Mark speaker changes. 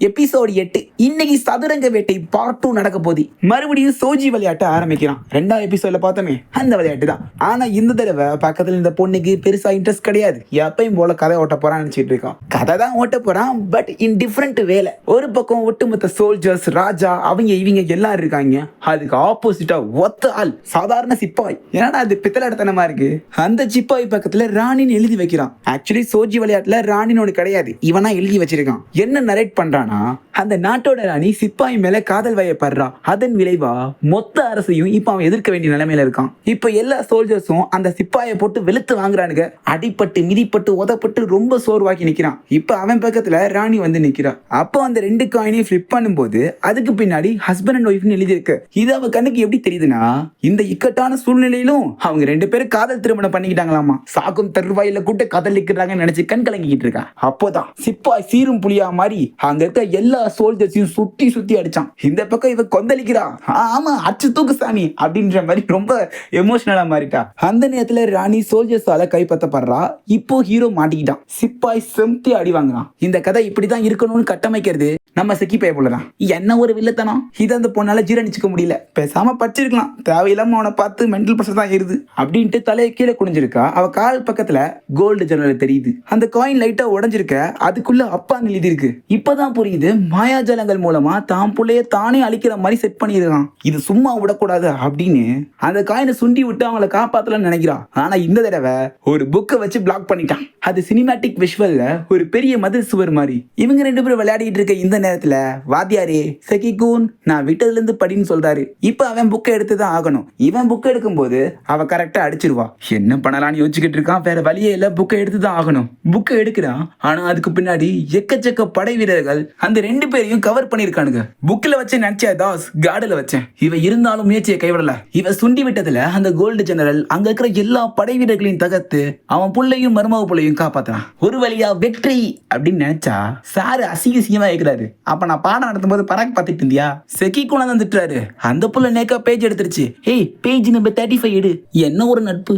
Speaker 1: Episode 8 இன்னைக்கு சதுரங்க வேட்டை பார்ட் 2 நடக்க போகுது. மறுபடியும் சோஜி விளையாட்ட ஆரம்பிக்கிறான். 2ஆவது எபிசோட்ல பார்த்தோமே அந்த விளையாட்டு தான். ஆனா இந்த தடவை பக்கத்துல இந்த பொண்ணுக்கு பெருசா இன்ட்ரெஸ்ட் கிடையாது. எப்பயும் போல கதை ஓட்ட போறான்னு நினைச்சிட்டு இருக்கான். கதை தான் ஓட்ட போறான், பட் இன் டிஃப்ரெண்ட் வேலை. ஒரு பக்கம் ஒட்டுமொத்த சோல்ஜர்ஸ், ராஜா, இவங்க எல்லாரும் இருக்காங்க. அதுக்கு ஆப்போசிட்டா ஒத்த ஆள் சாதாரண சிப்பாய். என்னடா அது பித்தளத்தனமா இருக்கு. அந்த சிப்பாய் பக்கத்துல ராணின்னு எழுதி வைக்கிறான். ஆக்சுவலி சோஜி விளையாட்டுல ராணின்னு கிடையாது, இவனா எழுதி வச்சிருக்கான். என்ன நரேட் பண்றான், அந்த நாட்டோட ராணி சிப்பாய் மேல காதல் வயப்படுறா. அதன் விளைவா மொத்த அரசையும் இப்ப அவன் எதிர்க்க வேண்டிய நிலைமையில இருக்கான். இப்ப எல்லா சோல்ஜர்ஸும் அந்த சிப்பாயை போட்டு வெளுத்து வாங்குறானுங்க. அடிப்பட்டு மிதிப்பட்டு உதப்பட்டு ரொம்ப சோர்வாக்கி நிக்கிறான். இப்ப அவன் பக்கத்துல ராணி வந்து நிக்கிறா. அப்போ அந்த 2 காயினையும் ஃபிளிப் பண்ணும்போது அதுக்கு பின்னாடி ஹஸ்பண்ட் அண்ட் ஒய்ஃப்னு எழுதி இருக்கு. இது அவ கண்ணுக்கு எப்படி தெரியுதுன்னா, இந்த இக்கட்டான சூழ்நிலையிலும் அவங்க 2 பேரும் காதல் திருமணம் பண்ணிக்கிட்டாங்களாமா. சாகும் தருவாயில கூட்ட காதலிக்கிறாங்கன்னு நினைச்சு கண் கலங்கிட்டு இருக்கா. அப்போதான் சிப்பாய் சீரும் புலியா மாதிரி அங்க இருக்க எல்லா சோல்ஜர்ஸையும் சுத்தி அடிச்சான். இந்த பக்கம் இவ கொந்தளிக்கிறா. ஆமா, அச்சு தூக்கு சாமி அப்படின்ற மாதிரி ரொம்ப எமோஷனலா மாறிட்டா. அந்த நேரத்துல ராணி சோல்ஜர்ஸால கைப்பற்றப்படுறா. இப்போ ஹீரோ மாட்டிக்கிட்டான். சிப்பாய் செம்தி அடி வாங்குறான். இந்த கதை இப்படிதான் இருக்கணும்னு கட்டமைக்கிறது நம்ம செக்கி பைய போலதான். என்ன ஒரு வில்லத்தனம். இதை அந்த பொண்ணால ஜீரணிச்சுக்க முடியல. பேசாம படிச்சிருக்கலாம். தேவையில்லாம அவனை பார்த்து மென்டல் பிரஷர் தான் ஏறுது அப்படின்ட்டு தலையை கீழே குனிஞ்சிருக்கா. அவ கால் பக்கத்துல கோல்டு ஜன்னல் தெரியுது. அந்த காயின் லைட்டா உடஞ்சிருக்க. அதுக்குள்ள அப்பா எழுதி இருக்கு. இப்பதான் புரியுது, மாயாஜாலங்கள் மூலமா தான் புள்ளைய தானே அழிக்கிற மாதிரி செட் பண்ணிருக்கான். இது சும்மா விடக்கூடாது அப்படின்னு அந்த காயினை சுண்டி விட்டு அவங்கள காப்பாத்தலன்னு நினைக்கிறான். ஆனா இந்த தடவை ஒரு புக்கை வச்சு பிளாக் பண்ணிட்டான். அது சினிமேட்டிக் விஷுவல்ல ஒரு பெரிய மதில் சுவர் மாதிரி. இவங்க 2 பேரும் விளையாடிட்டு இருக்க இந்த நேரத்துல வாத்தியாரே செகிகூன் நான் விட்டதுல இருந்து படின்னு சொல்றாரு. இப்ப அவன் புக்கை எடுத்துதான் ஆகணும். இவன் புக்கை எடுக்கும் போது அவ கரெக்டா அடிச்சிருவா. என்ன பண்ணலாம்னு யோசிச்சுக்கிட்டு இருக்கான். வேற வழியே இல்ல, புக்கை எடுத்துதான் ஆகணும். புக்கை எடுக்கிறான். ஆனா அதுக்கு பின்னாடி எக்கச்சக்க படை வீரர்கள் அந்த 2 பேரையும் கவர் பண்ணிருக்கானுங்க. புக்ல வச்சு நினைச்ச தாஸ் கார்டுல வச்சேன். இவ இருந்தாலும் முயற்சியை கைவிடல. இவ சுண்டி விட்டதுல அந்த கோல்டு ஜெனரல் அங்க இருக்கிற எல்லா படை வீரர்களையும் தகர்த்து அவன் புள்ளையும் மருமக புள்ளையும் காப்பாத்துறான். ஒரு வழியா வெற்றி அப்படின்னு நினைச்சா சாரு அசிங்கமா இருக்கிறாரு. அப்ப நான் பாடம் நடத்தும் போது பராக் பார்த்துட்டு இருந்தியா, செக்கி கொண்டு வந்துட்டாரு. அந்த புள்ள நேக்கா பேஜ் எடுத்துருச்சு. ஏய், பேஜ் நம்பர் 35 எடு. என்ன ஒரு நட்பு.